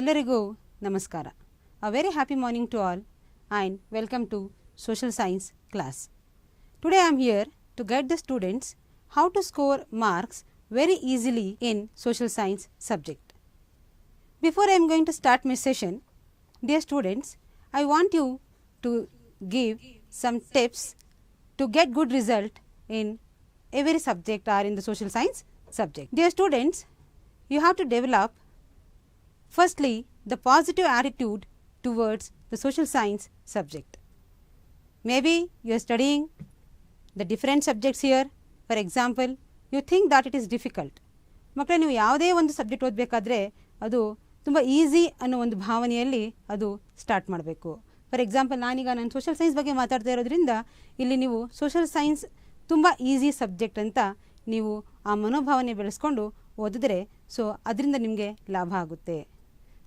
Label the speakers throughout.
Speaker 1: ಎಲ್ಲರಿಗೂ ನಮಸ್ಕಾರ. A very happy morning to all and welcome to social science class. Today I am here to guide the students how to score marks very easily in social science subject. Before I am going to start my session, dear students, I want you to give some tips to get good result in every subject or in the social science subject. Dear students, you have to develop firstly the positive attitude towards the social science subject. Maybe you are studying the different subjects here. For example, you think that it is difficult. ಮಕ್ಕಳೇ, ನೀವು ಯಾವುದೇ ಒಂದು subject ಓದಬೇಕಾದ್ರೆ ಅದು ತುಂಬ easy ಅನ್ನೋ ಒಂದು ಭಾವನೆಯಲ್ಲಿ ಅದು ಸ್ಟಾರ್ಟ್ ಮಾಡಬೇಕು. ಫಾರ್ ಎಕ್ಸಾಂಪಲ್, ನಾನು ಸೋಷಲ್ ಸೈನ್ಸ್ ಬಗ್ಗೆ ಮಾತಾಡ್ತಾ ಇರೋದ್ರಿಂದ ಇಲ್ಲಿ ನೀವು ಸೋಷಲ್ ಸೈನ್ಸ್ ತುಂಬ ಈಸಿ ಸಬ್ಜೆಕ್ಟ್ ಅಂತ ನೀವು ಆ ಮನೋಭಾವನೆ ಬೆಳೆಸ್ಕೊಂಡು ಓದಿದ್ರೆ ಸೊ ಅದರಿಂದ ನಿಮಗೆ ಲಾಭ ಆಗುತ್ತೆ.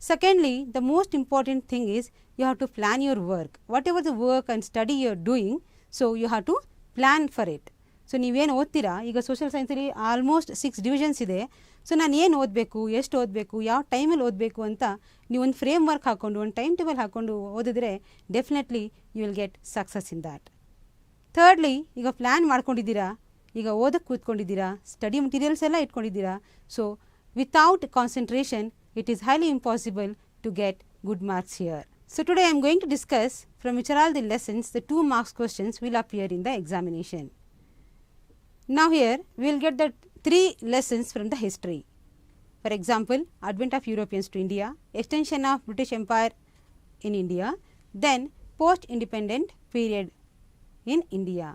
Speaker 1: Secondly, the most important thing is you have to plan your work. Whatever the work and study you are doing, so you have to plan for it. So ನೀವೇನು ಓದ್ತೀರಾ, ಈಗ ಸೋಷಲ್ ಸೈನ್ಸಲ್ಲಿ ಆಲ್ಮೋಸ್ಟ್ 6 ಡಿವಿಷನ್ಸ್ ಇದೆ. So ನಾನು ಏನು ಓದಬೇಕು, ಎಷ್ಟು ಓದಬೇಕು, ಯಾವ ಟೈಮಲ್ಲಿ ಓದಬೇಕು ಅಂತ ನೀವು ಒಂದು ಫ್ರೇಮ್ ವರ್ಕ್ ಹಾಕ್ಕೊಂಡು ಒಂದು ಟೈಮ್ ಟೇಬಲ್ ಹಾಕ್ಕೊಂಡು ಓದಿದ್ರೆ definitely you will get success in that. Thirdly, ಈಗ ಪ್ಲ್ಯಾನ್ ಮಾಡ್ಕೊಂಡಿದ್ದೀರಾ, ಈಗ ಓದಕ್ಕೆ ಕೂತ್ಕೊಂಡಿದ್ದೀರಾ, ಸ್ಟಡಿ ಮಟೀರಿಯಲ್ಸ್ ಎಲ್ಲ ಇಟ್ಕೊಂಡಿದ್ದೀರಾ. So without concentration it is highly impossible to get good marks here. So today I am going to discuss from which are all the lessons the 2 marks questions will appear in the examination. Now here we will get the 3 lessons from the history. For example, advent of Europeans to India, extension of British Empire in India, then post independent period in India.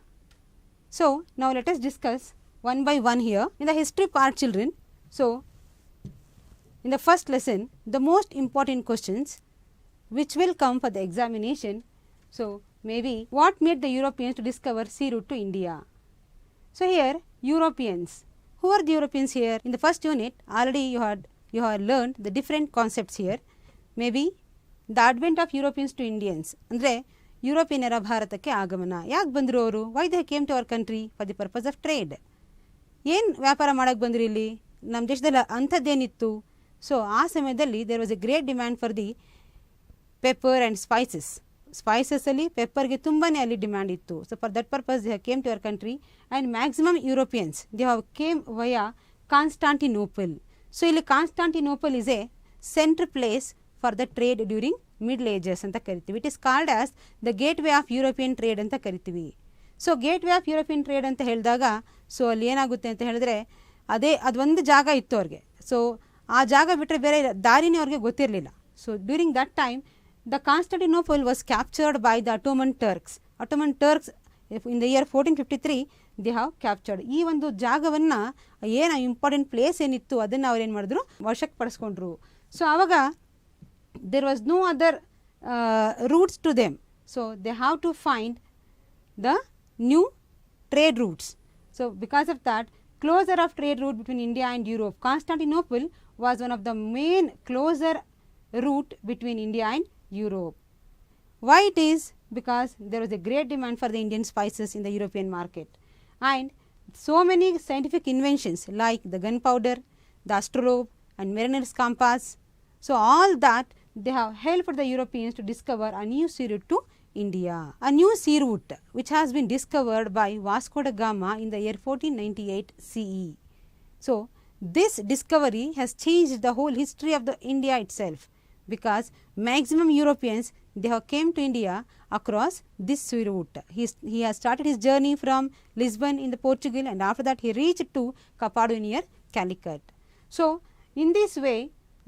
Speaker 1: So now let us discuss one by one here. In the history part, children, so in the first lesson, the most important questions which will come for the examination, so maybe what made the Europeans to discover sea route to India. So here Europeans, who are the Europeans here? In the first unit already you had learned the different concepts here. Maybe the advent of Europeans to Indians, andre ಯುರೋಪಿಯನ್ನರ ಭಾರತಕ್ಕೆ ಆಗಮನ. ಯಾಕೆ ಬಂದರು ಅವರು? Why they came to our country? For the purpose of trade. ಏನು ವ್ಯಾಪಾರ ಮಾಡೋಕ್ಕೆ ಬಂದರು ಇಲ್ಲಿ? ನಮ್ಮ ದೇಶದಲ್ಲಿ ಅಂಥದ್ದೇನಿತ್ತು? ಸೊ ಆ ಸಮಯದಲ್ಲಿ there was a great demand for the pepper and spices. ಸ್ಪೈಸಸ್ಸಲ್ಲಿ ಪೆಪ್ಪರ್ಗೆ ತುಂಬಾ ಅಲ್ಲಿ ಡಿಮ್ಯಾಂಡ್ ಇತ್ತು. So for that purpose they have came to our country and maximum Europeans they have came via Constantinople. So ಇಲ್ಲಿ Constantinople is a centre place for the trade during middle ages ಅಂತ ಕರಿತೀವಿ. It is called as the gateway of European trade ಅಂತ ಕರಿತೀವಿ. So gateway of European trade ಅಂತ ಹೇಳಿದಾಗ so ಅಲ್ಲಿ ಏನಾಗುತ್ತೆ ಅಂತ ಹೇಳಿದ್ರೆ ಅದೊಂದು ಜಾಗ ಇತ್ತು ಅವ್ರಿಗೆ. ಸೊ ಆ ಜಾಗ ಬಿಟ್ಟರೆ ಬೇರೆ ದಾರಿನೇ ಅವ್ರಿಗೆ ಗೊತ್ತಿರಲಿಲ್ಲ. So during that time the Constantinople was captured by the Ottoman Turks. Ottoman Turks in the year 1453 they have captured. ಈ ಒಂದು ಜಾಗವನ್ನು ಏನು ಇಂಪಾರ್ಟೆಂಟ್ ಪ್ಲೇಸ್ ಏನಿತ್ತು ಅದನ್ನು ಅವ್ರು ಏನು ಮಾಡಿದ್ರು, ವಶಕ್ಕೆ ಪಡಿಸ್ಕೊಂಡ್ರು. ಸೊ ಆವಾಗ there was no other routes to them. So they have to find the new trade routes. So because of that closure of trade route between India and Europe. Constantinople was one of the main closer route between India and Europe. Why it is? Because there was a great demand for the Indian spices in the European market, and so many scientific inventions like the gunpowder, the astrolabe and mariner's compass. So all that they have helped the Europeans to discover a new sea route to India. A new sea route which has been discovered by Vasco da Gama in the year 1498 CE. So this discovery has changed the whole history of the India itself, because maximum Europeans they have came to India across this sea route. He has started his journey from Lisbon in the Portugal, and after that he reached to Capado near Calicut. So in this way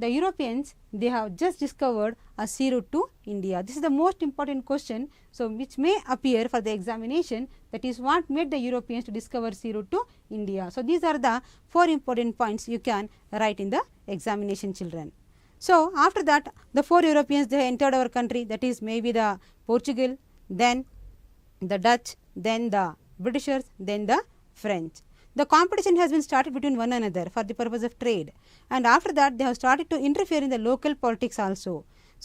Speaker 1: the Europeans they have just discovered a sea route to India. This is the most important question, so which may appear for the examination, that is what made the Europeans to discover sea route to India. So these are the 4 important points you can write in the examination, children. So after that the 4 Europeans they entered our country, that is maybe the Portugal, then the Dutch, then the Britishers, then the French. The competition has been started between one another for the purpose of trade, and after that they have started to interfere in the local politics also.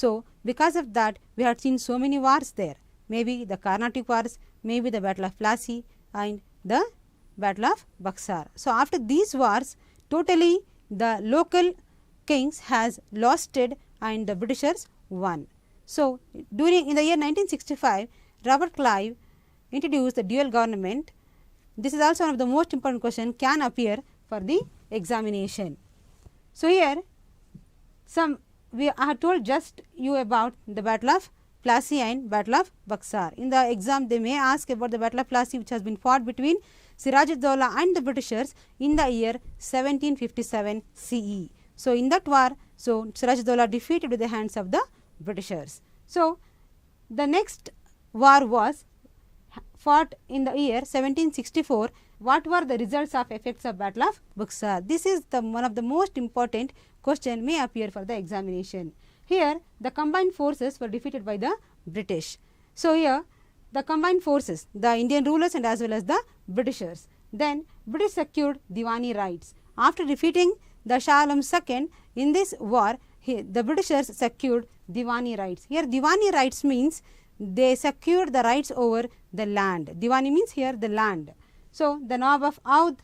Speaker 1: So because of that we had seen so many wars there, maybe the Carnatic wars, maybe the Battle of Plassey and the Battle of Buxar. So after these wars totally the local kings has lost and the Britishers won. So, in the year 1965, Robert Clive introduced the dual government. This is also one of the most important question can appear for the examination. So, here I have told just you about the Battle of Plassey and Battle of Buxar. In the exam they may ask about the Battle of Plassey, which has been fought between Siraj-ud-Dowlah and the Britishers in the year 1757 CE. So, in that war, Siraj-ud-Dowlah defeated with the hands of the Britishers. So, the next war was fought in the year 1764. What were the results of effects of Battle of Buxar? This is one of the most important question may appear for the examination. Here the combined forces were defeated by the British. So, here the combined forces, the Indian rulers and as well as the Britishers. Then British secured Diwani rights. After defeating the Shah Alam II in this war, the Britishers secured Diwani rights. Here Diwani rights means they secured the rights over the land. Diwani means here the land. So, the Nawab of Oudh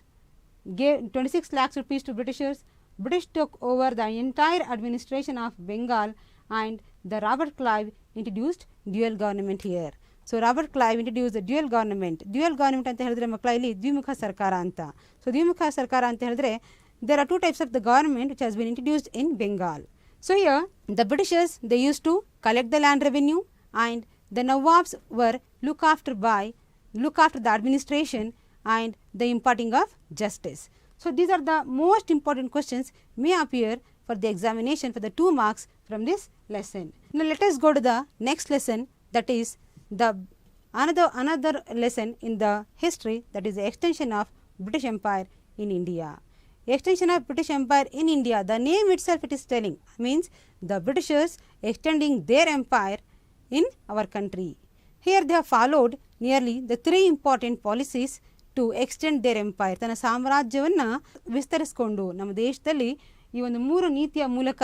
Speaker 1: gave 26 lakhs rupees to Britishers. British took over the entire administration of Bengal, and the Robert Clive introduced dual government here. So, Robert Clive introduced the dual government. Dual government anta helidre makla illi Dvimukha Sarkara anta. So, Dvimukha Sarkara anta helidre there are two types of the government which has been introduced in Bengal. So, here the Britishers they used to collect the land revenue, and the Nawabs were look after the administration and the imparting of justice. So, these are the most important questions may appear for the examination for the 2 marks from this lesson. Now, let us go to the next lesson, that is the another lesson in the history, that is the extension of British Empire in India. Extension of British Empire in India, the name itself it is telling, means the Britishers extending their empire in our country. Here they have followed nearly the 3 important policies to extend their empire. ತನ್ನ ಸಾಮ್ರಾಜ್ಯವನ್ನು ವಿಸ್ತರಿಸಿಕೊಂಡು ನಮ್ಮ ದೇಶದಲ್ಲಿ ಈ ಒಂದು 3 ನೀತಿಯ ಮೂಲಕ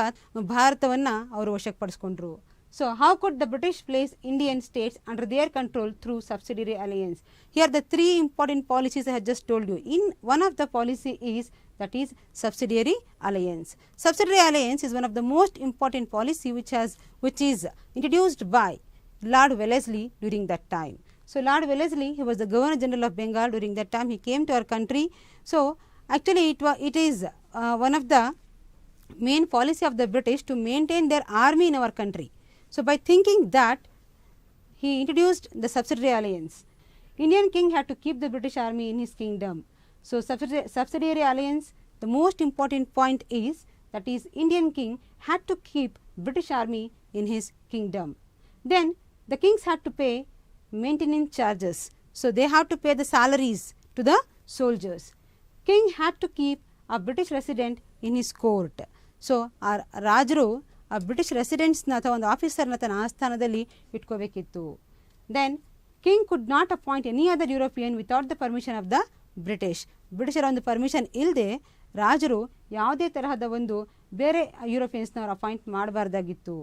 Speaker 1: ಭಾರತವನ್ನು ಅವರು ವಶಪಡಿಸಿಕೊಂಡರು. So, how could the British place Indian states under their control through subsidiary alliance? Here the 3 important policies I have just told you. In one of the policy is, that is subsidiary alliance. Subsidiary alliance is one of the most important policy which is introduced by Lord Wellesley during that time. So, Lord Wellesley, he was the Governor General of Bengal during that time. He came to our country. So, actually it is one of the main policy of the British to maintain their army in our country. So, by thinking that, he introduced the subsidiary alliance. Indian king had to keep the British army in his kingdom. So, subsidiary alliance, the most important point is, that is Indian king had to keep British army in his kingdom. Then the kings had to pay maintenance charges. So, they have to pay the salaries to the soldiers. King had to keep a British resident in his court. So, our Rajaru a British residents na ಅಥವಾ ಒಂದು officer ನ ತನ್ನ ಆಸ್ಥಾನದಲ್ಲಿ ಇಟ್ಕೋಬೇಕಿತ್ತು. Then king could not appoint any other European without the permission of the British. ಬ್ರಿಟಿಷರ ಒಂದು permission ಇಲ್ಲದೆ ರಾಜರು ಯಾವುದೇ ತರಹದ ಒಂದು ಬೇರೆ ಯುರೋಪಿಯನ್ಸ್ ನ appoint ಮಾಡಬಾರ್ದಾಗಿತ್ತು.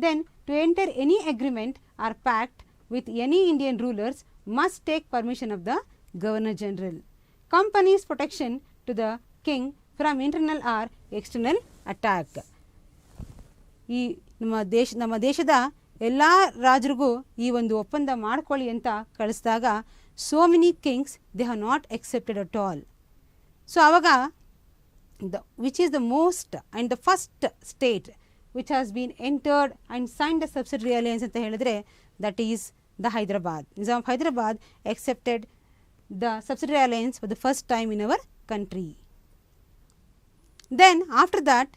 Speaker 1: Then to enter any agreement or pact with any Indian rulers must take permission of the Governor General. Company's protection to the king from internal or external attack. ಈ ನಮ್ಮ ದೇಶದ ಎಲ್ಲ ರಾಜರಿಗೂ ಈ ಒಂದು ಒಪ್ಪಂದ ಮಾಡ್ಕೊಳ್ಳಿ ಅಂತ ಕಳಿಸಿದಾಗ so many kings they have not accepted at all. So ಆವಾಗ which is the most and the first state which has been entered and signed the subsidiary alliance ಅಂತ ಹೇಳಿದ್ರೆ that is the Hyderabad. Nizam of Hyderabad accepted the subsidiary alliance for the first time in our country. Then after that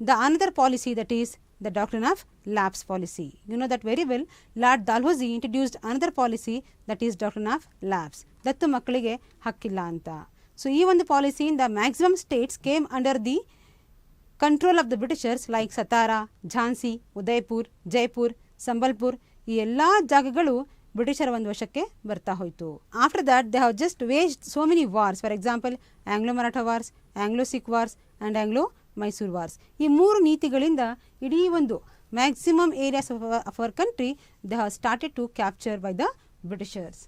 Speaker 1: the another policy, that is the doctrine of lapse policy. You know that very well. Lord Dalhousie introduced another policy, that is doctrine of lapse. Dattu makkalige hakkilla anta. So ee one policy in the maximum states came under the control of the Britishers like Satara, Jhansi, Udaipur, Jaipur, Sambalpur. ಈ ಎಲ್ಲಾ ಜಾಗಗಳು ಬ್ರಿಟಿಷರ ಒಂದು ವಶಕ್ಕೆ ಬರ್ತಾ ಹೋಯಿತು. After that they have just waged so many wars. For example Anglo Maratha wars, Anglo Sikh wars and Anglo Mysore wars. ಈ 3 ನೀತಿಗಳಿಂದ ಇಡೀ ಒಂದು maximum areas of our country they have started to capture by the Britishers.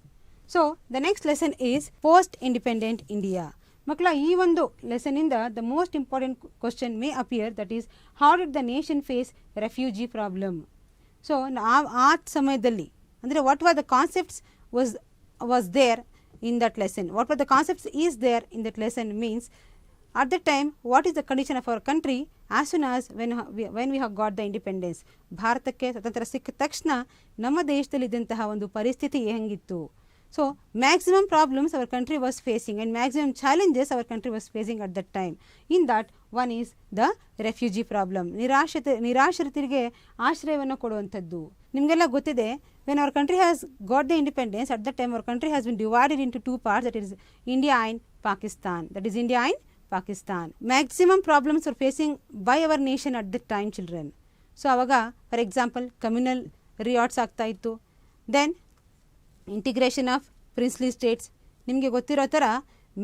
Speaker 1: So the next lesson is post independent India. ಮಕ್ಕಳ ಈ ಒಂದು ಲೆಸನಿಂದ the most important question may appear, that is how did the nation face refugee problem. So ಆ ಸಮಯದಲ್ಲಿ ಅಂದರೆ what were the concepts was there in that lesson, what were the concepts is there in that lesson means at that time what is the condition of our country as soon as when we have got the independence. ಭಾರತಕ್ಕೆ ಸ್ವತಂತ್ರ ಸಿಕ್ಕ ತಕ್ಷಣ ನಮ್ಮ ದೇಶದಲ್ಲಿ ಇದ್ದಂತಹ ಒಂದು ಪರಿಸ್ಥಿತಿ ಹೆಂಗಿತ್ತು. So maximum problems our country was facing and maximum challenges our country was facing at that time. In that one is the refugee problem, ನಿರಾಶ್ರಿತರಿಗೆ ಆಶ್ರಯವನ್ನು ಕೊಡುವಂಥದ್ದು. ನಿಮಗೆಲ್ಲ ಗೊತ್ತಿದೆ, when our country has got the independence, at that time our country has been divided into two parts, that is India and Pakistan. Pakistan. Maximum problems were facing by our nation at that time, children. So ಅವಾಗ for example communal riots ಆಗ್ತಾ ಇತ್ತು. Then integration of princely states. ನಿಮಗೆ ಗೊತ್ತಿರೋ ಥರ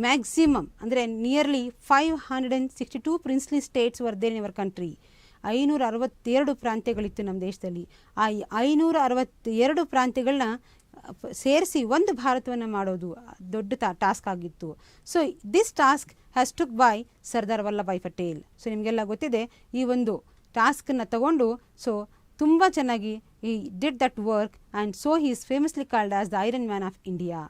Speaker 1: maximum ಅಂದರೆ nearly 562 princely states were there in our country. 562 ಪ್ರಾಂತ್ಯಗಳಿತ್ತು ನಮ್ಮ ದೇಶದಲ್ಲಿ. ಆ 562 ಪ್ರಾಂತ್ಯಗಳನ್ನ ಸೇರಿಸಿ ಒಂದು ಭಾರತವನ್ನು ಮಾಡೋದು ದೊಡ್ಡ ಟಾಸ್ಕ್ ಆಗಿತ್ತು. So this task has took by Sardar Vallabhbhai Patel. So ನಿಮಗೆಲ್ಲ ಗೊತ್ತಿದೆ, ಈ ಒಂದು ಟಾಸ್ಕನ್ನು ತಗೊಂಡು ಸೊ ತುಂಬ ಚೆನ್ನಾಗಿ ಈ did that work and so he is famously called as the iron man of India.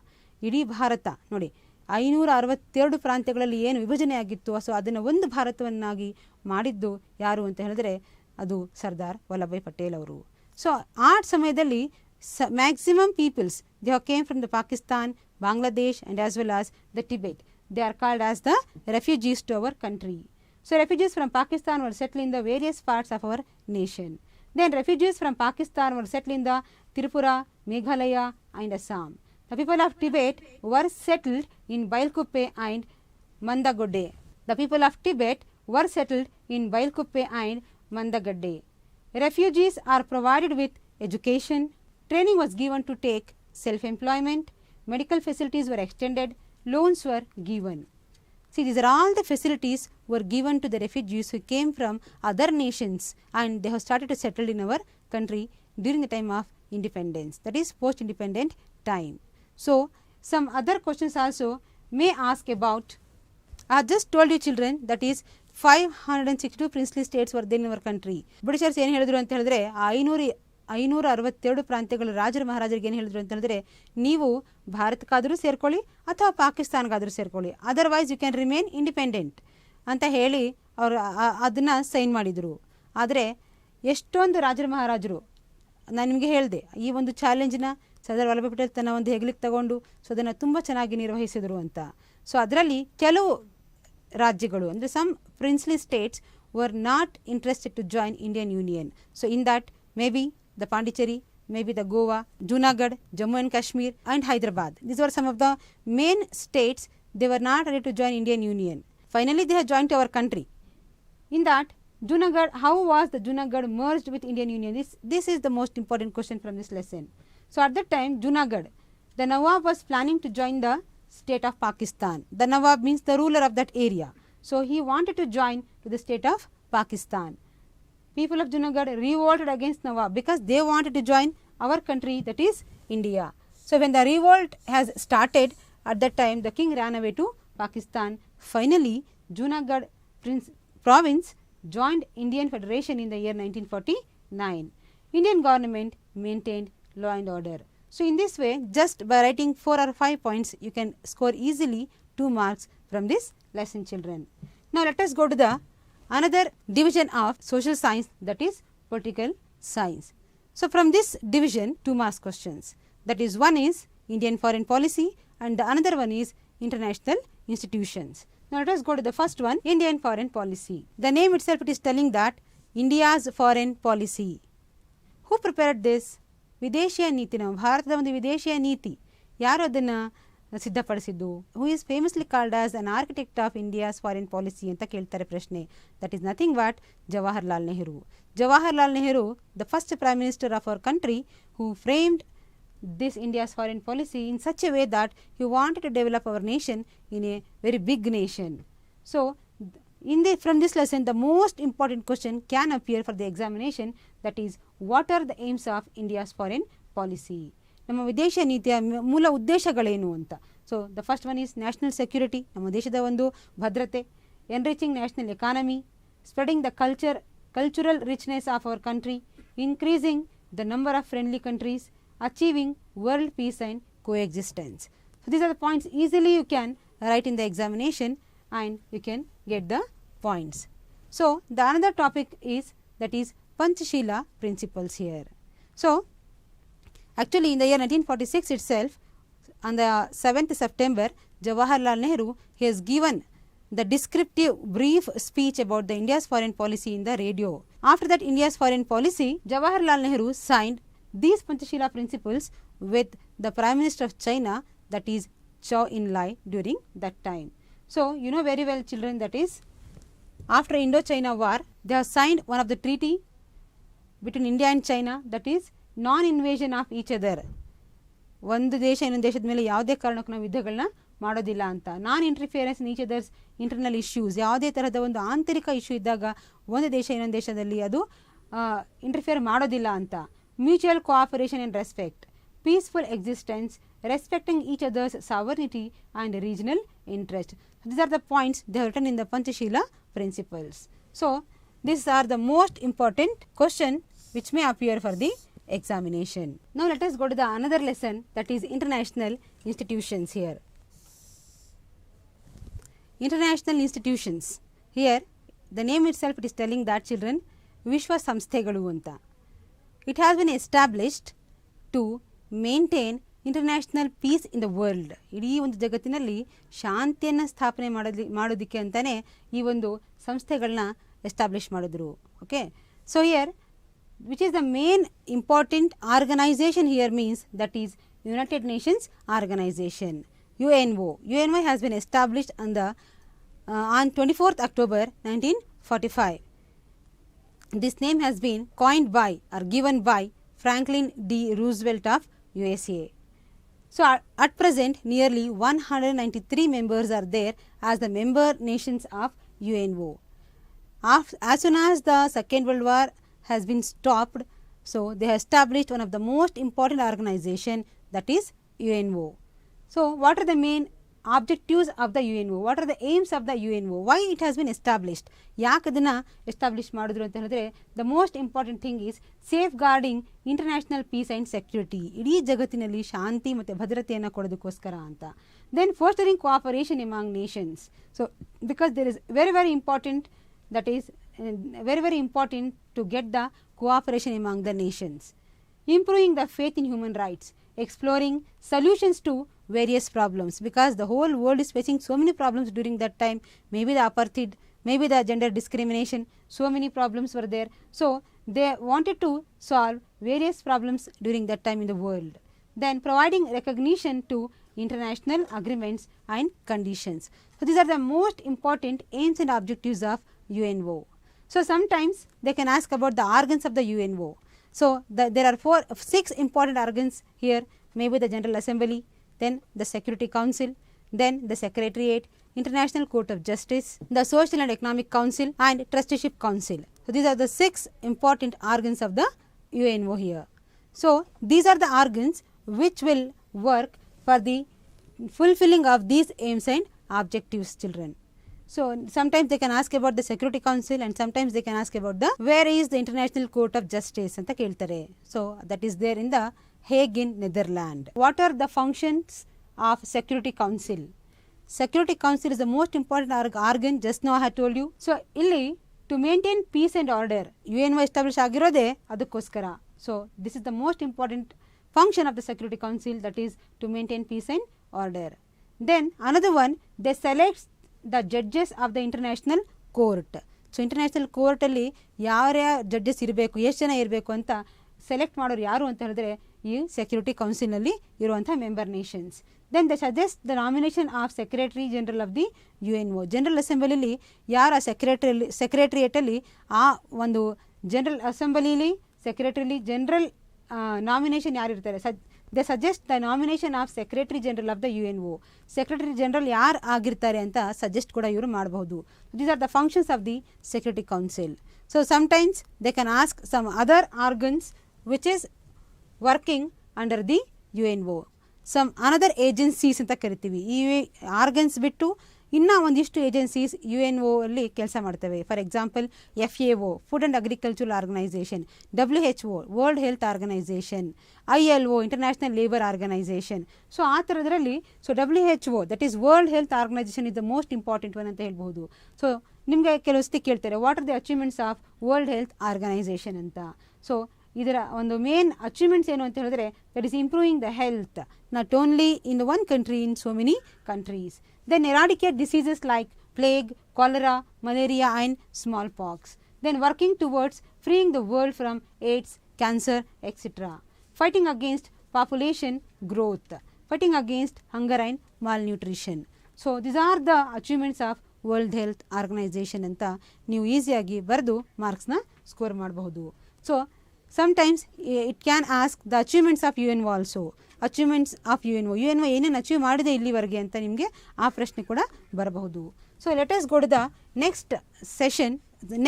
Speaker 1: ಇಡೀ ಭಾರತ ನೋಡಿ 562 ಪ್ರಾಂತ್ಯಗಳಲ್ಲಿ ಏನು ವಿಭಜನೆ ಆಗಿತ್ತು, ಸೊ ಅದನ್ನು ಒಂದು ಭಾರತವನ್ನಾಗಿ ಮಾಡಿದ್ದು ಯಾರು ಅಂತ ಹೇಳಿದ್ರೆ ಅದು ಸರ್ದಾರ್ ವಲ್ಲಭಾಯ್ ಪಟೇಲ್ ಅವರು. ಸೊ ಆ ಸಮಯದಲ್ಲಿ maximum peoples they came from the Pakistan, Bangladesh and as well as the Tibet. They are called as the refugees to our country. So refugees from Pakistan were settled in the various parts of our nation. Then refugees from Pakistan were settled in the Tripura, Meghalaya and Assam. The people of Tibet were settled in Bailkuppe and Mandagodde. The people of Tibet were settled in Bailkuppe and Mandagodde. Refugees are provided with education. Training was given to take self-employment. Medical facilities were extended. Loans were given. See, these are all the facilities were given to the refugees who came from other nations and they have started to settle in our country during the time of independence, that is post-independent time. So, some other questions also may ask about, I just told you children, that is 562 princely states were there in our country. Britishers ಏನು ಹೇಳಿದ್ರು ಅಂತ ಹೇಳಿದ್ರೆ 562 ಪ್ರಾಂತ್ಯಗಳು ರಾಜರು ಮಹಾರಾಜರಿಗೆ ಏನು ಹೇಳಿದ್ರು ಅಂತ ಹೇಳಿದ್ರೆ, ನೀವು ಭಾರತಕ್ಕಾದರೂ ಸೇರ್ಕೊಳ್ಳಿ ಅಥವಾ ಪಾಕಿಸ್ತಾನ್ಗಾದರೂ ಸೇರ್ಕೊಳ್ಳಿ, otherwise you can remain independent ಅಂತ ಹೇಳಿ ಅವರು ಅದನ್ನು ಸೈನ್ ಮಾಡಿದರು. ಆದರೆ ಎಷ್ಟೊಂದು ರಾಜರು ಮಹಾರಾಜರು, ನಾನು ನಿಮಗೆ ಹೇಳಿದೆ, ಈ ಒಂದು ಚಾಲೆಂಜ್ನ ಸರ್ದಾರ್ ವಲ್ಲಭಾಯ್ ಪಟೇಲ್ ತನ್ನ ಒಂದು ಹೆಗಲಿಗೆ ತಗೊಂಡು ಸೊ ಅದನ್ನು ತುಂಬ ಚೆನ್ನಾಗಿ ನಿರ್ವಹಿಸಿದರು ಅಂತ. ಸೊ ಅದರಲ್ಲಿ ಕೆಲವು ರಾಜ್ಯಗಳು ಅಂದರೆ some princely states were not interested to join Indian union. So in that may be the Pondicherry, maybe the Goa, Junagadh, Jammu and Kashmir and Hyderabad. These were some of the main states. They were not ready to join Indian Union. Finally, they have joined to our country. In that, Junagadh, how was the Junagadh merged with Indian Union? This is the most important question from this lesson. So at that time, Junagadh, the Nawab was planning to join the state of Pakistan. The Nawab means the ruler of that area. So he wanted to join to the state of Pakistan. People of Junagadh revolted against Nawab because they wanted to join our country, that is India. So when the revolt has started, at that time the king ran away to Pakistan. Finally, Junagadh province joined Indian Federation in the year 1949. Indian government maintained law and order. So in this way, just by writing 4 or 5 points, you can score easily 2 marks from this lesson, children. Now let us go to the another division of social science, that is political science. So from this division, 2 marks questions. That is, one is Indian foreign policy and the another one is international institutions. Now let us go to the first one, Indian foreign policy. The name itself, it is telling that India's foreign policy. Who prepared this? ವಿದೇಶಿಯ ನೀತಿ, ನಾವು ಭಾರತದ ಒಂದು ವಿದೇಶಿಯ ನೀತಿ ಯಾರು ಅದನ್ನು ಸಿದ್ಧಪಡಿಸಿದ್ದು? Who is famously called as an architect of India's foreign policy ಅಂತ ಕೇಳ್ತಾರೆ ಪ್ರಶ್ನೆ. That is nothing but Jawaharlal Nehru. Jawaharlal Nehru, the first prime minister of our country, who framed this India's foreign policy in such a way that he wanted to develop our nation in a very big nation. So from this lesson, the most important question can appear for the examination, that is, what are the aims of India's foreign policy? ನಮ್ಮ ವಿದೇಶ ನೀತಿಯ ಮೂಲ ಉದ್ದೇಶಗಳೇನು ಅಂತ. So the first one is national security, ನಮ್ಮ ದೇಶದ ಒಂದು ಭದ್ರತೆ. Enriching national economy, spreading the cultural richness of our country, increasing the number of friendly countries, achieving world peace and coexistence. So these are the points easily you can write in the examination and you can get the points. So the another topic is, that is Panchashila principles here. So actually in the year 1946 itself, on the 7th September, Jawaharlal Nehru, he has given the descriptive brief speech about the India's foreign policy in the radio. After that India's foreign policy, Jawaharlal Nehru signed these Panchashila principles with the Prime Minister of China, that is Zhou Enlai, during that time. So you know very well children, that is after Indo-China war, they have signed one of the treaty between India and China, that is non-invasion of each other. ಒಂದು ದೇಶ ಇನ್ನೊಂದು ದೇಶದ ಮೇಲೆ ಯಾವುದೇ ಕಾರಣಕ್ಕೂ ನಾವು ಯುದ್ಧಗಳನ್ನ ಮಾಡೋದಿಲ್ಲ ಅಂತ. Non interference in each other's internal issues, ಯಾವುದೇ ಥರದ ಒಂದು ಆಂತರಿಕ ಇಶ್ಯೂ ಇದ್ದಾಗ ಒಂದು ದೇಶ ಇನ್ನೊಂದು ದೇಶದಲ್ಲಿ ಅದು ಇಂಟರ್ಫಿಯರ್ ಮಾಡೋದಿಲ್ಲ ಅಂತ. Mutual cooperation and respect, peaceful existence, respecting each others sovereignty and regional interest. These are the points they have written in the Panchashila principles. So these are the most important question which may appear for the examination. Now let us go to the another lesson, that is international institutions here. International institutions. Here the name itself it is telling that children, Vishwa Samsthegalu anta. It has been established to maintain international peace in the world. ಇಡೀ ಒಂದು ಜಗತ್ತಿನಲ್ಲಿ ಶಾಂತಿಯನ್ನು ಸ್ಥಾಪನೆ ಮಾಡೋದಕ್ಕೆ ಅಂತಾನೆ ಈ ಒಂದು ಸಂಸ್ಥೆಗಳನ್ನ ಎಸ್ಟಾಬ್ಲಿಷ್ ಮಾಡಿದ್ರು. Okay, so here which is the main important organization here means, that is United Nations Organization, UNO. UNO has been established on 24th October 1945. This name has been coined by or given by Franklin D. Roosevelt of USA. So at present nearly 193 members are there as the member nations of UNO. As soon as the Second World War has been stopped, so they have established one of the most important organization, that is UNO. So what are the main objectives of the UNO? What are the aims of the UNO? Why it has been established? ಯಾಕೆ ಅದನ್ನು establish ಮಾಡಿದ್ರು ಅಂತ ಹೇಳಿದ್ರೆ, the most important thing is safeguarding international peace and security, ಇಡೀ ಜಗತ್ತಿನಲ್ಲಿ ಶಾಂತಿ ಮತ್ತು ಭದ್ರತೆಯನ್ನು ಕೊಡೋದಕ್ಕೋಸ್ಕರ ಅಂತ. Then fostering cooperation among nations. So because there is very important, that is very important to get the cooperation among the nations. Improving the faith in human rights, exploring solutions to various problems, because the whole world is facing so many problems during that time. Maybe the apartheid, maybe the gender discrimination, so many problems were there. So they wanted to solve various problems during that time in the world. Then providing recognition to international agreements and conditions. So these are the most important aims and objectives of UNO. So sometimes they can ask about the organs of the UNO. So there are 6 important organs here, maybe the General Assembly, then the Security Council, then the Secretariat, International Court of Justice, the Social and Economic Council and Trusteeship Council. So these are the 6 important organs of the UNO here. So these are the organs which will work for the fulfilling of these aims and objectives, children. So sometimes they can ask about the Security Council and sometimes they can ask about the where is the International Court of Justice anta keltare. So that is there in the Hague in Netherlands. What are the functions of Security Council? Security Council is the most important organ, just now I have told you. So illi to maintain peace and order, UNO establish agirode adakoskara. So this is the most important function of the Security Council, that is to maintain peace and order. Then another one, they select the judges of the international court. So international court ಅಲ್ಲಿ ಯಾರ judges ಇರಬೇಕು, ಎಷ್ಟು ಜನ ಇರಬೇಕು ಅಂತ select ಮಾಡೋರು ಯಾರು ಅಂತ ಹೇಳಿದ್ರೆ ಈ ಸೆಕ್ಯೂರಿಟಿ ಕೌನ್ಸಿಲ್ನಲ್ಲಿ ಇರುವಂಥ member nations. Then they suggest the nomination of secretary general of the UNO. General ಅಸೆಂಬ್ಲಿಲಿ ಯಾರ ಸೆಕ್ರೆಟರಿಯೇಟಲ್ಲಿ ಆ ಒಂದು ಜನರಲ್ ಅಸೆಂಬ್ಲಿಲಿ ಸೆಕ್ರೆಟರಿಲಿ ಜನರಲ್ ನಾಮಿನೇಷನ್ ಯಾರು ಇರ್ತಾರೆ, they suggest the nomination of Secretary General of the UNO. Secretary General ಯಾರು ಆಗಿರ್ತಾರೆ ಅಂತ ಸಜೆಸ್ಟ್ ಕೂಡ ಇವರು ಮಾಡಬಹುದು. These are the functions of the Security Council. So sometimes they can ask some other organs which is working under the UNO. Some another agencies ಅಂತ ಕರಿತೀವಿ. ಈ organs ಬಿಟ್ಟು ಇನ್ನೂ ಒಂದಿಷ್ಟು ಏಜೆನ್ಸೀಸ್ UNO ಅಲ್ಲಿ ಕೆಲಸ ಮಾಡ್ತವೆ. For example FAO, Food and Agricultural Organization, WHO, World Health Organization, ILO, International Labour Organization. So ಆ ಥರದ್ರಲ್ಲಿ WHO, that is World Health Organization is the most important one ಅಂತ ಹೇಳ್ಬೋದು. ಸೊ ನಿಮಗೆ ಕೆಲವು ಸತಿ ಕೇಳ್ತಾರೆ what are the achievements of World Health Organization ಅಂತ. So ಇದರ ಒಂದು ಮೇನ್ ಅಚೀವ್ಮೆಂಟ್ಸ್ ಏನು ಅಂತ ಹೇಳಿದ್ರೆ that is improving the health not only in one country, in so many countries. Then eradicate diseases like plague, cholera, malaria and smallpox. Then working towards freeing the world from AIDS, cancer, etc. Fighting against population growth, fighting against hunger and malnutrition. So these are the achievements of World Health Organization ಅಂತ ನೀವು ಈಸಿಯಾಗಿ ಬರೆದು ಮಾರ್ಕ್ಸ್ನ score ಮಾಡಬಹುದು. So sometimes it can ask the achievements of UNO also. Achievements of UNO ಏನೇನು achieve ಮಾಡಿದೆ ಇಲ್ಲಿವರೆಗೆ ಅಂತ ನಿಮಗೆ ಆ ಪ್ರಶ್ನೆ ಕೂಡ ಬರಬಹುದು. So let us go to the next session,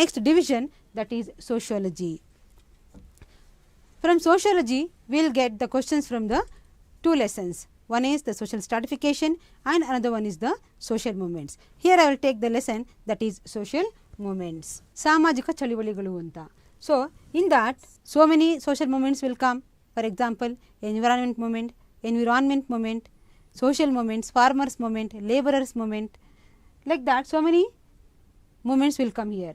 Speaker 1: next division, that is sociology. From sociology will get the questions from the two lessons. One is the social stratification and another one is the social movements. Here I will take the lesson that is social movements. ಸಾಮಾಜಿಕ ಚಳುವಳಿಗಳು ಅಂತ. So in that so many social movements will come. For example, environment movement, social movements, farmers movement, laborers movement, like that so many movements will come here.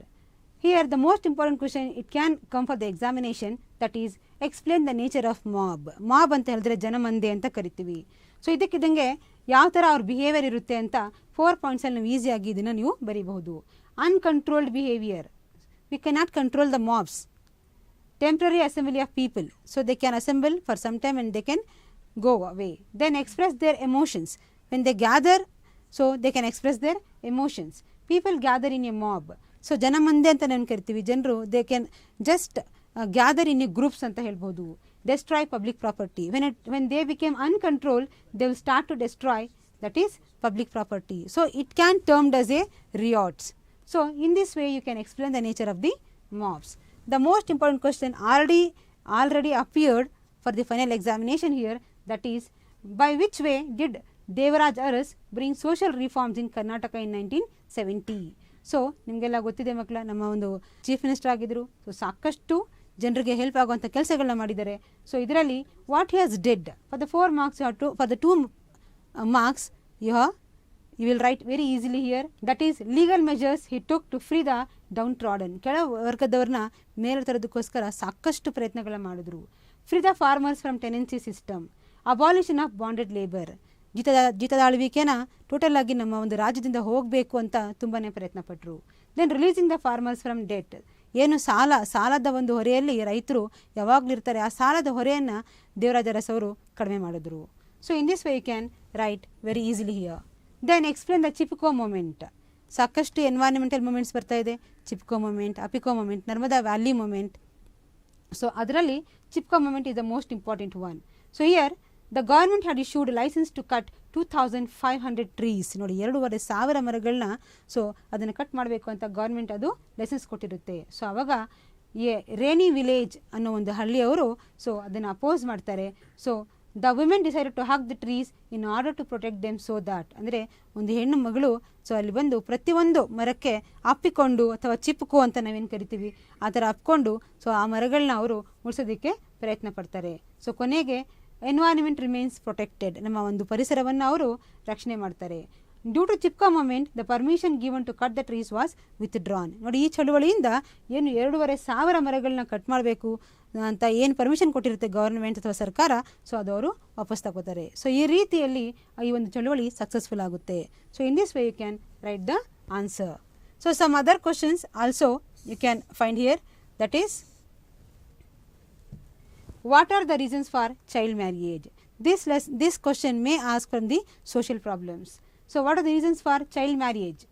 Speaker 1: Here the most important question it can come for the examination, that is explain the nature of mob. Mob ಅಂತ ಹೇಳಿದ್ರೆ ಜನಮಂದೆ ಅಂತ ಕರಿತೀವಿ. So ಇದಕ್ಕಿದ್ದಂಗೆ ಯಾವ ಥರ ಅವ್ರ behaviour ಇರುತ್ತೆ ಅಂತ 4 ಪಾಯಿಂಟ್ಸಲ್ಲಿ ನಾವು ಈಸಿಯಾಗಿ ಇದನ್ನು ನೀವು ಬರೀಬಹುದು. Uncontrolled behaviour, we cannot control the mobs. Temporary assembly of people, so they can assemble for some time and they can go away. Then express their emotions. When they gather, so they can express their emotions. People gather in a mob. So ಜನಮಂದೆ ಅಂತ ನಾನು ಕರಿತೀವಿ. ಜನರು they can just gather in a groups ಅಂತ ಹೇಳ್ಬೋದು. Destroy public property. When they became uncontrolled, they will start to destroy, that is public property. So it can termed as a riots. So in this way you can explain the nature of the mobs. The most important question already appeared for the final examination here, that is by which way did Devaraj Aras bring social reforms in Karnataka in 1970. So ನಿಮಗೆಲ್ಲ ಗೊತ್ತಿದೆ ಮಕ್ಕಳ, ನಮ್ಮ ಒಂದು chief minister ಆಗಿದ್ದರು. So ಸಾಕಷ್ಟು ಜನರಿಗೆ help ಆಗುವಂಥ ಕೆಲಸಗಳನ್ನ ಮಾಡಿದ್ದಾರೆ. ಸೊ ಇದರಲ್ಲಿ what he has did for the 4 marks for the 2 marks you will write very easily here, that is legal measures he took to free the downtrodden. ಕೆಳ ವರ್ಗದವ್ರನ್ನ ಮೇಲೆ ತರೋದಕ್ಕೋಸ್ಕರ ಸಾಕಷ್ಟು ಪ್ರಯತ್ನಗಳನ್ನ ಮಾಡಿದ್ರು. Free the farmers from tenancy system, abolition of bonded labour, ಜೀತದಾಳುವಿಕೆನ total ಆಗಿ ನಮ್ಮ ಒಂದು ರಾಜ್ಯದಿಂದ ಹೋಗಬೇಕು ಅಂತ ತುಂಬಾ ಪ್ರಯತ್ನ ಪಟ್ಟರು. Then releasing the farmers from debt, ಏನು ಸಾಲದ ಒಂದು ಹೊರೆಯಲ್ಲಿ ರೈತರು ಯಾವಾಗಲೂ ಇರ್ತಾರೆ, ಆ ಸಾಲದ ಹೊರೆಯನ್ನು ದೇವರಾಜ ಅರಸ್ ಅವರು ಕಡಿಮೆ ಮಾಡಿದ್ರು. So in this way you can write very easily here. Then explain the Chipko movement. ಸಾಕಷ್ಟು ಎನ್ವೈರನ್ಮೆಂಟಲ್ ಮೂಮೆಂಟ್ಸ್ ಬರ್ತಾ ಇದೆ, Chipko movement, Appiko movement, Narmada valley movement. So ಅದರಲ್ಲಿ Chipko movement is the most important one. So here the government had issued licence to cut 2500 trees. ನೋಡಿ 2500 ಮರಗಳನ್ನ so ಅದನ್ನು cut ಮಾಡಬೇಕು ಅಂತ government ಅದು ಲೈಸೆನ್ಸ್ ಕೊಟ್ಟಿರುತ್ತೆ. ಸೊ ಆವಾಗ ರೇನಿ ವಿಲೇಜ್ ಅನ್ನೋ ಒಂದು ಹಳ್ಳಿಯವರು ಸೊ ಅದನ್ನು ಅಪೋಸ್ ಮಾಡ್ತಾರೆ. So the women decided to hug the trees in order to protect them. So that ಅಂದರೆ ಒಂದು ಹೆಣ್ಣು ಮಗಳು ಸೊ ಅಲ್ಲಿ ಬಂದು ಪ್ರತಿಯೊಂದು ಮರಕ್ಕೆ ಅಪ್ಪಿಕೊಂಡು ಅಥವಾ ಚಿಪ್ಪುಕು ಅಂತ ನಾವೇನು ಕರಿತೀವಿ ಆ ಥರ ಅಪ್ಕೊಂಡು ಸೊ ಆ ಮರಗಳನ್ನ ಅವರು ಉಳಿಸೋದಕ್ಕೆ ಪ್ರಯತ್ನ ಪಡ್ತಾರೆ. ಸೊ ಕೊನೆಗೆ ಎನ್ವೈರನ್ಮೆಂಟ್ ರಿಮೇನ್ಸ್ ಪ್ರೊಟೆಕ್ಟೆಡ್, ನಮ್ಮ ಒಂದು ಪರಿಸರವನ್ನು ಅವರು ರಕ್ಷಣೆ ಮಾಡ್ತಾರೆ. Due to Chipko movement the permission given to cut the trees was withdrawn. ನೋಡಿ ಈ ಚಳುವಳಿಯಿಂದ ಏನು 2500 ಮರಗಳನ್ನ ಕಟ್ ಮಾಡಬೇಕು ಅಂತ ಏನು ಪರ್ಮಿಷನ್ ಕೊಟ್ಟಿರುತ್ತೆ ಗೌರ್ಮೆಂಟ್ ಅಥವಾ ಸರ್ಕಾರ, ಸೊ ಅದು ಅವರು ವಾಪಸ್ ತಗೋತಾರೆ. ಸೊ ಈ ರೀತಿಯಲ್ಲಿ ಈ ಒಂದು ಚಳುವಳಿ ಸಕ್ಸಸ್ಫುಲ್ ಆಗುತ್ತೆ. So in this way you can write the answer. So some other questions also you can find here, that is what are the reasons for child marriage? This question may ask from the social problems. So what are the reasons for child marriage?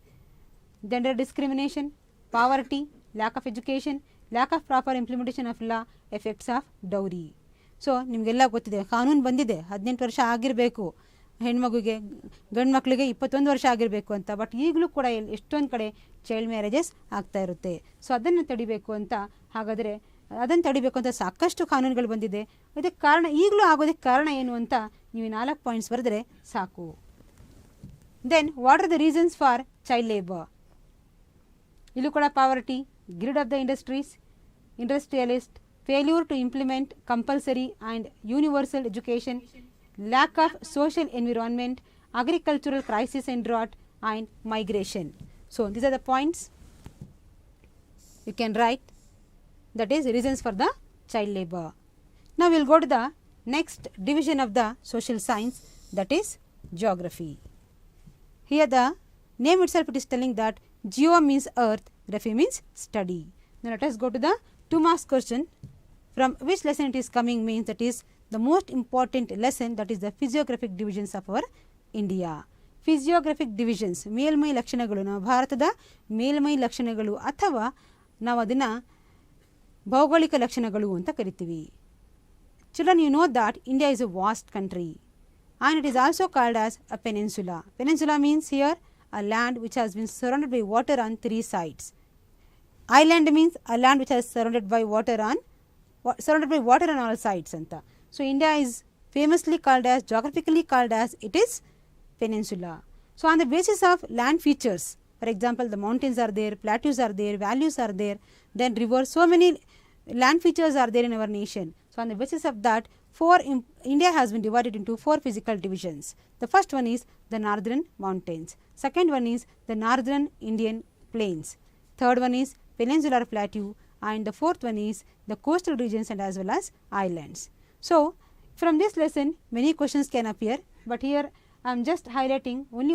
Speaker 1: Gender discrimination, poverty, lack of education, lack of proper implementation of law, effects of dowry. So ನಿಮಗೆಲ್ಲ ಗೊತ್ತಿದೆ, ಕಾನೂನು ಬಂದಿದೆ 18 ವರ್ಷ ಆಗಿರಬೇಕು ಹೆಣ್ಮಗುಗೆ, ಗಂಡು ಮಕ್ಕಳಿಗೆ 21 ವರ್ಷ ಆಗಿರಬೇಕು ಅಂತ. ಬಟ್ ಈಗಲೂ ಕೂಡ ಎಷ್ಟೊಂದು ಕಡೆ ಚೈಲ್ಡ್ ಮ್ಯಾರೇಜಸ್ ಆಗ್ತಾ ಇರುತ್ತೆ. ಸೊ ಅದನ್ನು ತಡಿಬೇಕು ಅಂತ ಹಾಗಾದರೆ ಅದನ್ನು ತಡಿಬೇಕು ಅಂತ ಸಾಕಷ್ಟು ಕಾನೂನುಗಳು ಬಂದಿದೆ. ಇದಕ್ಕೆ ಕಾರಣ ಈಗಲೂ ಆಗೋದಕ್ಕೆ ಕಾರಣ ಏನು ಅಂತ ನೀವು 4 ಪಾಯಿಂಟ್ಸ್ ಬರೆದ್ರೆ ಸಾಕು. Then what are the reasons for child labour? ಇಲ್ಲೂ ಕೂಡ poverty, greed of the industries, industrialist, failure to implement compulsory and universal education, lack of social environment, agricultural crisis and drought, and migration. So, these are the points you can write, that is reasons for the child labor. Now, we will go to the next division of the social science, that is geography. Here the name itself it is telling that geo means earth, graphy means study. Now, let us go to the 2 marks question. From which lesson it is coming means that is the most important lesson, that is the physiographic divisions of our India. Physiographic divisions ಮೇಲ್ಮೈ ಲಕ್ಷಣಗಳು, ನಾವು ಭಾರತದ ಮೇಲ್ಮೈ ಲಕ್ಷಣಗಳು ಅಥವಾ ನಾವು ಅದನ್ನು ಭೌಗೋಳಿಕ ಲಕ್ಷಣಗಳು ಅಂತ ಕರಿತೀವಿ. Children, you know that India is a vast country and it is also called as a peninsula. Peninsula means here a land which has been surrounded by water on 3 sides. Island means a land which has surrounded by water on all sides anta. So, India is famously called as, geographically called as, it is peninsula. So, on the basis of land features, for example, the mountains are there, plateaus are there, valleys are there, then rivers, so many land features are there in our nation. So, on the basis of that, India has been divided into 4 physical divisions. The first one is the northern mountains, second one is the northern Indian plains, third one is peninsular plateau, and the fourth one is the coastal regions and as well as islands. So, from this lesson many questions can appear, but here I am just highlighting only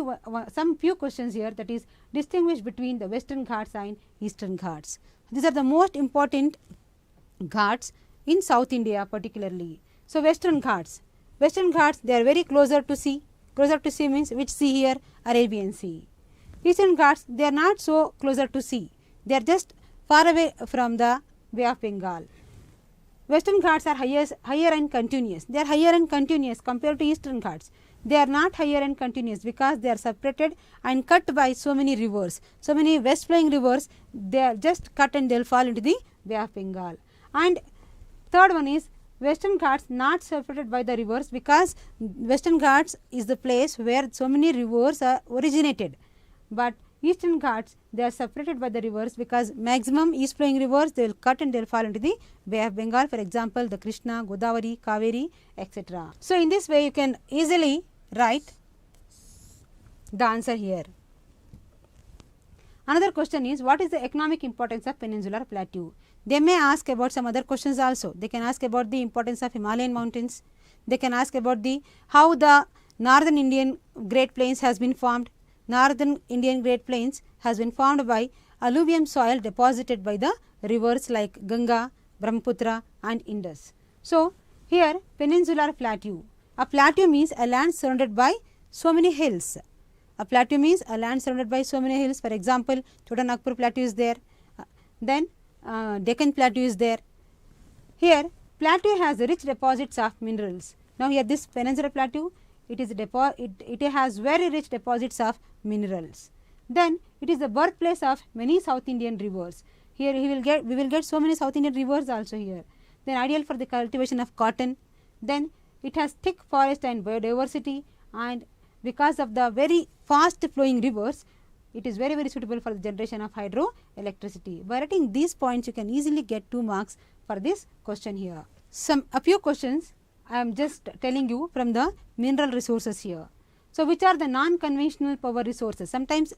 Speaker 1: some few questions here, that is distinguish between the western Ghats and eastern Ghats. These are the most important Ghats in South India particularly. So, western Ghats they are very closer to sea. Closer to sea means which sea here? Arabian Sea. Eastern Ghats they are not so closer to sea, they are just far away from the Bay of Bengal. Western Ghats are higher and continuous. They are higher and continuous compared to Eastern Ghats. They are not higher and continuous because they are separated and cut by so many rivers. So many west flowing rivers, they are just cut and they will fall into the Bay of Bengal. And third one is Western Ghats not separated by the rivers, because Western Ghats is the place where so many rivers are originated. But Eastern Ghats they are separated by the rivers, because maximum east flowing rivers they will cut and they will fall into the Bay of Bengal, for example the Krishna, Godavari, Kaveri, etc. So, in this way you can easily write the answer here. Another question is, what is the economic importance of peninsular plateau? They may ask about some other questions also. They can ask about the importance of Himalayan mountains. They can ask about how the northern Indian Great Plains has been formed. Northern Indian Great Plains has been formed by alluvium soil deposited by the rivers like Ganga, Brahmaputra and Indus. So, here peninsular plateau. A plateau means a land surrounded by so many hills. A plateau means a land surrounded by so many hills. For example, Chota Nagpur plateau is there, then Deccan plateau is there. Here plateau has rich deposits of minerals. Now, here this peninsular plateau, it has very rich deposits of minerals. Then it is the birthplace of many South Indian rivers. Here we will get so many South Indian rivers also here. Then ideal for the cultivation of cotton. Then it has thick forest and biodiversity, and because of the very fast flowing rivers, it is very suitable for the generation of hydroelectricity. By writing these points, you can easily get 2 marks for this question here. A few questions I am just telling you from the mineral resources here. So, which are the non-conventional power resources? Sometimes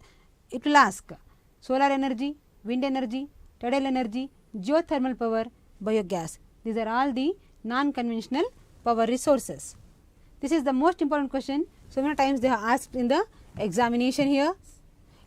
Speaker 1: it will ask solar energy, wind energy, tidal energy, geothermal power, biogas. These are all the non-conventional power resources. This is the most important question. So many times they have asked in the examination here.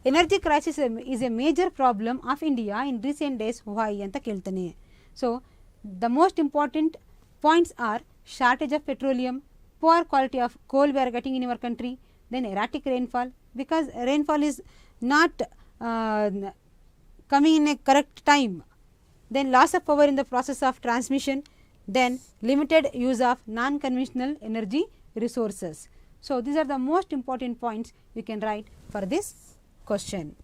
Speaker 1: Energy crisis is a major problem of India in recent days. Why anta keltane. So, the most important points are shortage of petroleum, poor quality of coal we are getting in our country, then erratic rainfall, because rainfall is not coming in a correct time, then loss of power in the process of transmission, then limited use of non-conventional energy resources. So, these are the most important points you can write for this question.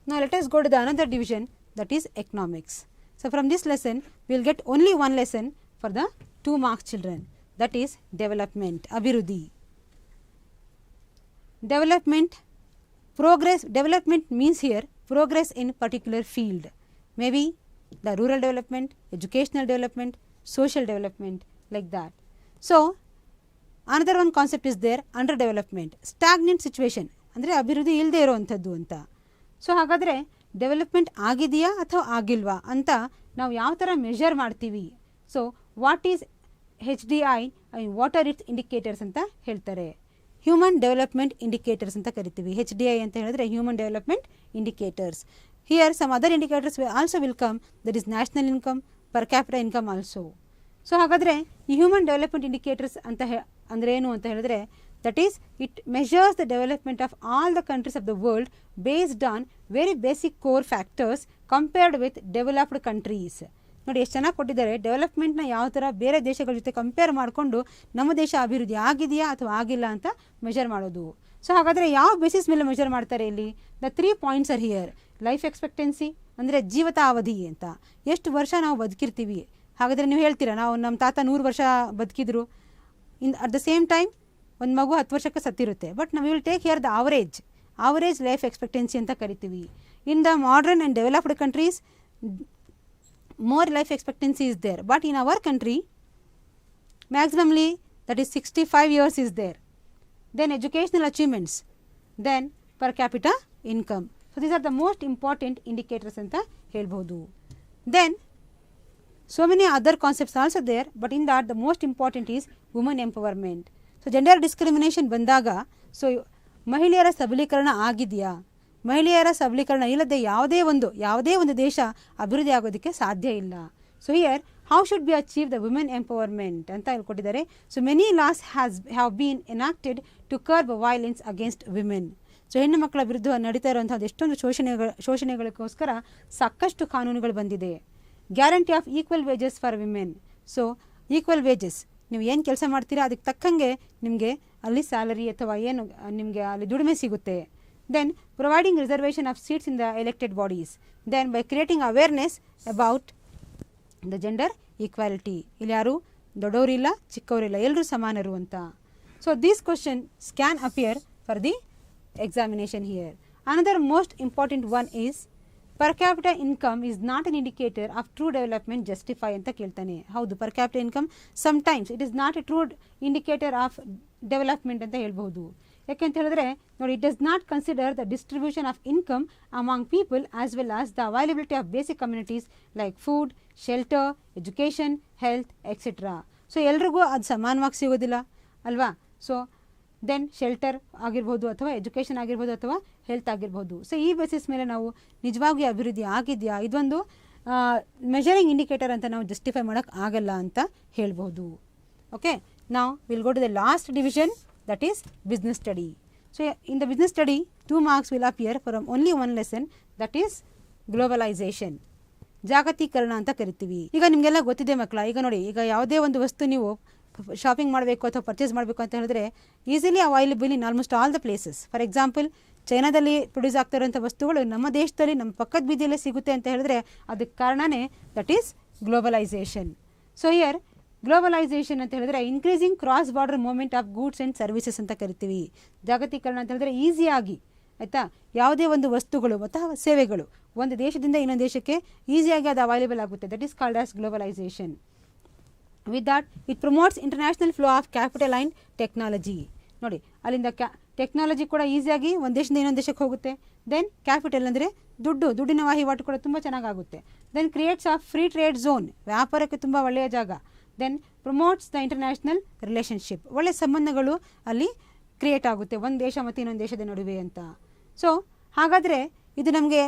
Speaker 1: Now, let us go to the another division, that is economics. So, from this lesson we will get only one lesson for the 2 marks children, that is development, Abhiruddhi. Development, progress, development means here progress in particular field, maybe the rural development, educational development, social development, like that. So, another one concept is there, under development, stagnant situation ಅಂದರೆ ಅಭಿವೃದ್ಧಿ ಇಲ್ಲದೆ ಇರುವಂಥದ್ದು ಅಂತ. So ಹಾಗಾದರೆ development ಆಗಿದೆಯಾ ಅಥವಾ ಆಗಿಲ್ವಾ ಅಂತ ನಾವು ಯಾವ ಥರ ಮೆಷರ್ ಮಾಡ್ತೀವಿ. So what is HDI, what are it's indicators ಅಂತ ಹೇಳ್ತಾರೆ. ಹ್ಯೂಮನ್ ಡೆವಲಪ್ಮೆಂಟ್ ಇಂಡಿಕೇಟರ್ಸ್ ಅಂತ ಕರಿತೀವಿ. HDI ಅಂತ ಹೇಳಿದ್ರೆ human development indicators. Here some other indicators also will come, that is national income, per capital income also. So ಹಾಗಾದರೆ ಈ human development indicators ಅಂತ ಅಂದರೆ ಏನು ಅಂತ ಹೇಳಿದ್ರೆ, that is it measures the development of all the countries of the world based on very basic core factors compared with developed countries. ನೋಡಿ ಎಷ್ಟು ಚೆನ್ನಾಗಿ ಕೊಟ್ಟಿದ್ದಾರೆ. ಡೆವಲಪ್ಮೆಂಟ್ನ ಯಾವ ಥರ ಬೇರೆ ದೇಶಗಳ ಜೊತೆ ಕಂಪೇರ್ ಮಾಡಿಕೊಂಡು ನಮ್ಮ ದೇಶ ಅಭಿವೃದ್ಧಿ ಆಗಿದೆಯಾ ಅಥವಾ ಆಗಿಲ್ಲ ಅಂತ ಮೆಷರ್ ಮಾಡೋದು. ಸೊ ಹಾಗಾದರೆ ಯಾವ ಬೇಸಿಸ್ ಮೇಲೆ ಮೆಷರ್ ಮಾಡ್ತಾರೆ ಇಲ್ಲಿ? The 3 points are here. Life expectancy ಅಂದರೆ ಜೀವಿತಾವಧಿ ಅಂತ, ಎಷ್ಟು ವರ್ಷ ನಾವು ಬದುಕಿರ್ತೀವಿ. ಹಾಗಾದರೆ ನೀವು ಹೇಳ್ತೀರಾ ನಾವು ನಮ್ಮ ತಾತ 100 ವರ್ಷ ಬದುಕಿದ್ರು, ಅಟ್ ದ ಸೇಮ್ ಟೈಮ್ ಒಂದು ಮಗು 10 ವರ್ಷಕ್ಕೆ ಸತ್ತಿರುತ್ತೆ. ಬಟ್ ನಾವು will take here the average life expectancy ಅಂತ ಕರಿತೀವಿ. In the modern and developed countries more life expectancy is there, but in our country maximally that is 65 years is there. Then educational achievements, then per capita income. So these are the most important indicators anta helbodu. Then so many other concepts also there, but in that the most important is women empowerment. So gender discrimination ಬಂದಾಗ so ಮಹಿಳೆಯರ ಸಬಲೀಕರಣ ಆಗಿದೆಯಾ, ಮಹಿಳೆಯರ ಸಬಲೀಕರಣ ಇಲ್ಲದೆ ಯಾವುದೇ ಒಂದು ದೇಶ ಅಭಿವೃದ್ಧಿ ಆಗೋದಕ್ಕೆ ಸಾಧ್ಯ ಇಲ್ಲ. So here how should be achieve the women empowerment ಅಂತ ಹೇಳ್ಕೊಟ್ಟಿದ್ದಾರೆ. So many laws have been enacted to curb violence against women. So ಹೆಣ್ಣು ಮಕ್ಕಳ ವಿರುದ್ಧ ನಡೀತಾ ಇರುವಂಥದ್ದು ಎಷ್ಟೊಂದು ಶೋಷಣೆಗಳಿಗೋಸ್ಕರ ಸಾಕಷ್ಟು ಕಾನೂನುಗಳು ಬಂದಿದೆ. Guarantee of equal wages for women. So equal wages, ನೀವು ಏನು ಕೆಲಸ ಮಾಡ್ತೀರಾ ಅದಕ್ಕೆ ತಕ್ಕಂಗೆ ನಿಮಗೆ ಅಲ್ಲಿ ಸ್ಯಾಲರಿ ಅಥವಾ ಏನು ನಿಮಗೆ ಅಲ್ಲಿ ದುಡಿಮೆ ಸಿಗುತ್ತೆ. Then providing reservation of seats in the elected bodies. Then by creating awareness about the gender equality. ಇಲ್ಲಿ ಯಾರು ದೊಡ್ಡವರಿಲ್ಲ ಚಿಕ್ಕವರಿಲ್ಲ, ಎಲ್ಲರೂ ಸಮಾನರು ಅಂತ. So these questions can appear for the examination here. Another most important one is per capita income is not an indicator of true development justify ಅಂತ ಕೇಳ್ತಾನೆ. ಹೌದು, per capita income sometimes it is not a true indicator of development ಅಂತ ಹೇಳ್ಬಹುದು. ಯಾಕೆಂತ ಹೇಳಿದ್ರೆ ನೋಡಿ, it does not consider the distribution of income among people as well as the availability of basic communities like food, shelter, education, health etcetera. So ಎಲ್ರಿಗೂ ಅದು ಸಮಾನವಾಗಿ ಸಿಗೋದಿಲ್ಲ ಅಲ್ವಾ. ಸೊ ದೆನ್ ಶೆಲ್ಟರ್ ಆಗಿರ್ಬೋದು ಅಥವಾ ಎಜುಕೇಷನ್ ಆಗಿರ್ಬೋದು ಅಥವಾ ಹೆಲ್ತ್ ಆಗಿರ್ಬೋದು. ಸೊ ಈ ಬೇಸಿಸ್ ಮೇಲೆ ನಾವು ನಿಜವಾಗಿ ಅಭಿವೃದ್ಧಿ ಆಗಿದೆಯಾ, ಇದೊಂದು ಮೆಷರಿಂಗ್ ಇಂಡಿಕೇಟರ್ ಅಂತ ನಾವು ಜಸ್ಟಿಫೈ ಮಾಡೋಕ್ಕೆ ಆಗಲ್ಲ ಅಂತ ಹೇಳ್ಬೋದು. ಓಕೆ, ನಾವು will go to the last division, that is business study. So in the business study 2 marks will appear from only one lesson, that is globalization, ಜಾಗತೀಕರಣ ಅಂತ ಕರಿತೀವಿ. ಈಗ ನಿಮಗೆಲ್ಲ ಗೊತ್ತಿದೆ ಮಕ್ಕಳ. ಈಗ ನೋಡಿ, ಈಗ ಯಾವುದೇ ಒಂದು ವಸ್ತು ನೀವು ಶಾಪಿಂಗ್ ಮಾಡಬೇಕು ಅಥವಾ ಪರ್ಚೇಸ್ ಮಾಡಬೇಕು ಅಂತ ಹೇಳಿದ್ರೆ easily available in almost all the places. For example, ಚೈನಾದಲ್ಲಿ ಪ್ರೊಡ್ಯೂಸ್ ಆಗ್ತಾ ಇರುವಂಥ ವಸ್ತುಗಳು ನಮ್ಮ ದೇಶದಲ್ಲಿ ನಮ್ಮ ಪಕ್ಕದ ಬೀದಿಯಲ್ಲೇ ಸಿಗುತ್ತೆ ಅಂತ ಹೇಳಿದ್ರೆ ಅದಕ್ಕೆ ಕಾರಣನೇ that is globalisation. So here globalisation ಅಂತ ಹೇಳಿದ್ರೆ increasing cross border movement of goods and services ಅಂತ ಕರಿತೀವಿ. ಜಾಗತೀಕರಣ ಅಂತ ಹೇಳಿದ್ರೆ ಈಸಿಯಾಗಿ, ಆಯಿತಾ, ಯಾವುದೇ ಒಂದು ವಸ್ತುಗಳು ಅಥವಾ ಸೇವೆಗಳು ಒಂದು ದೇಶದಿಂದ ಇನ್ನೊಂದು ದೇಶಕ್ಕೆ ಈಸಿಯಾಗಿ ಅದು ಅವೈಲೇಬಲ್ ಆಗುತ್ತೆ. That is called as globalisation. With that it promotes international flow of capital and technology. ನೋಡಿ, ಅಲ್ಲಿಂದ ಟೆಕ್ನಾಲಜಿ ಕೂಡ ಈಸಿಯಾಗಿ ಒಂದು ದೇಶದಿಂದ ಇನ್ನೊಂದು ದೇಶಕ್ಕೆ ಹೋಗುತ್ತೆ. ದೆನ್ ಕ್ಯಾಪಿಟಲ್ ಅಂದರೆ ದುಡ್ಡಿನ ವಹಿವಾಟು ಕೂಡ ತುಂಬ ಚೆನ್ನಾಗಾಗುತ್ತೆ. Then creates of free trade zone, ವ್ಯಾಪಾರಕ್ಕೆ ತುಂಬ ಒಳ್ಳೆಯ ಜಾಗ. Then promotes the international relationship, ಒಳ್ಳೆ ಸಂಬಂಧಗಳು ಅಲ್ಲಿ ಕ್ರಿಯೇಟ್ ಆಗುತ್ತೆ ಒಂದು ದೇಶ ಮತ್ತು ಇನ್ನೊಂದು ದೇಶದ ನಡುವೆ ಅಂತ. ಸೊ ಹಾಗಾದರೆ ಇದು ನಮಗೆ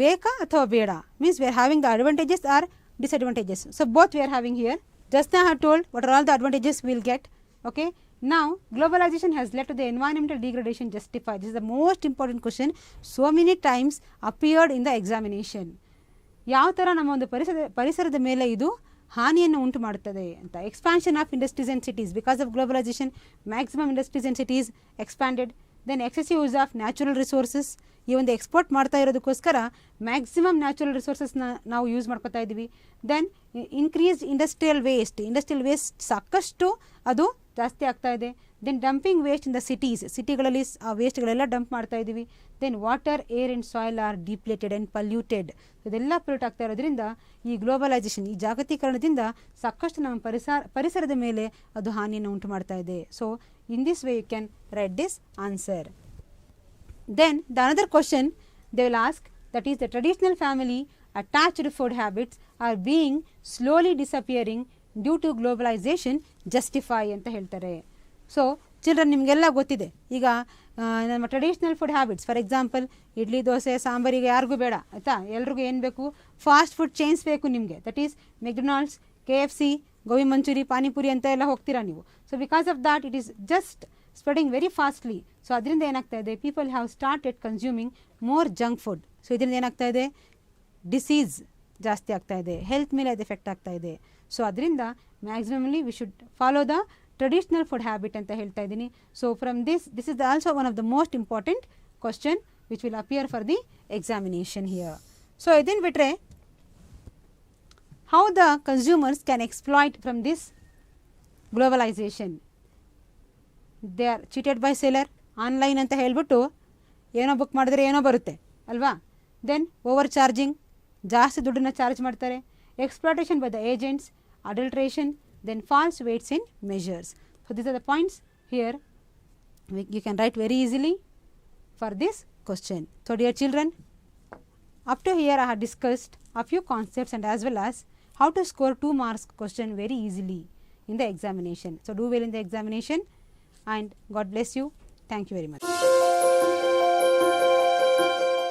Speaker 1: ಬೇಕಾ ಅಥವಾ ಬೇಡ? Means we are having the advantages or disadvantages. So both we are having here. Just now I have told what are all the advantages will get. Okay, now globalization has led to the environmental degradation justified. This is the most important question, so many times appeared in the examination. ಯಾವ ಥರ ನಮ್ಮ ಒಂದು ಪರಿಸರದ ಮೇಲೆ ಇದು ಹಾನಿಯನ್ನು ಉಂಟು ಮಾಡುತ್ತದೆ ಅಂತ. Expansion of industries and cities, because of globalization maximum industries and cities expanded. Then excessive use of natural resources. ಈ ಒಂದು ಎಕ್ಸ್ಪೋರ್ಟ್ ಮಾಡ್ತಾ ಇರೋದಕ್ಕೋಸ್ಕರ ಮ್ಯಾಕ್ಸಿಮಮ್ ನ್ಯಾಚುರಲ್ ರಿಸೋರ್ಸಸ್ನ ನಾವು ಯೂಸ್ ಮಾಡ್ಕೋತಾ ಇದ್ದೀವಿ. ದೆನ್ ಇನ್ಕ್ರೀಸ್ ಇಂಡಸ್ಟ್ರಿಯಲ್ ವೇಸ್ಟ್ ಸಾಕಷ್ಟು ಅದು ಜಾಸ್ತಿ ಆಗ್ತಾ ಇದೆ. Then dumping waste in the ಸಿಟಿಗಳಲ್ಲಿ ಆ ವೇಸ್ಟ್ಗಳೆಲ್ಲ ಡಂಪ್ ಮಾಡ್ತಾ ಇದ್ದೀವಿ. Then water, air and soil are depleted and polluted. ಇದೆಲ್ಲ ಪೊಲ್ಯೂಟ್ ಆಗ್ತಾ ಇರೋದ್ರಿಂದ ಈ ಗ್ಲೋಬಲೈಸೇಷನ್, ಈ ಜಾಗತೀಕರಣದಿಂದ ಸಾಕಷ್ಟು ನಮ್ಮ ಪರಿಸರದ ಮೇಲೆ ಅದು ಹಾನಿಯನ್ನು ಉಂಟು ಮಾಡ್ತಾ ಇದೆ. So in this way you can write this answer. Then the another question they will ask, that is the traditional family attached food habits are being slowly disappearing due to globalization, justify ಅಂತ ಹೇಳ್ತಾರೆ. So children ನಿಮಗೆಲ್ಲ ಗೊತ್ತಿದೆ, ಈಗ ನಮ್ಮ traditional food habits, for example idli dosa ಸಾಂಬಾರಿಗೆ ಯಾರಿಗೂ ಬೇಡ ಆಯಿತಾ, ಎಲ್ರಿಗೂ ಏನು ಬೇಕು, ಫಾಸ್ಟ್ ಫುಡ್ ಚೈನ್ಸ್ ಬೇಕು ನಿಮಗೆ. That is McDonald's, KFC, gobi manchuri, panipuri ಅಂತ ಎಲ್ಲ ಹೋಗ್ತೀರಾ ನೀವು. So because of that it is just spreading very fastly. So ಅದರಿಂದ ಏನಾಗ್ತಾ ಇದೆ, people have started consuming more junk food. So ಇದರಿಂದ ಏನಾಗ್ತಾ ಇದೆ, ಡಿಸೀಸ್ ಜಾಸ್ತಿ ಆಗ್ತಾ ಇದೆ, ಹೆಲ್ತ್ ಮೇಲೆ ಅದು ಎಫೆಕ್ಟ್ ಆಗ್ತಾ ಇದೆ. ಸೊ ಅದರಿಂದ maximumly we should follow the traditional food habit ಅಂತ ಹೇಳ್ತಾ ಇದ್ದೀನಿ. So from this is also one of the most important question which will appear for the examination here. So ಇದನ್ನು ಬಿಟ್ಟರೆ how the consumers can exploit from this globalization. They are cheated by seller, online ಅಂತ ಹೇಳಿಬಿಟ್ಟು ಏನೋ book ಮಾಡಿದ್ರೆ ಏನೋ ಬರುತ್ತೆ ಅಲ್ವಾ. Then over charging, ಜಾಸ್ತಿ ದುಡ್ಡನ್ನು ಚಾರ್ಜ್ ಮಾಡ್ತಾರೆ. Exploitation by the agents, adulteration, then false weights in measures. So these are the points here you can write very easily for this question. So dear children, up to here I have discussed a few concepts and as well as how to score 2 marks question very easily in the examination. So do well in the examination and God bless you. Thank you very much.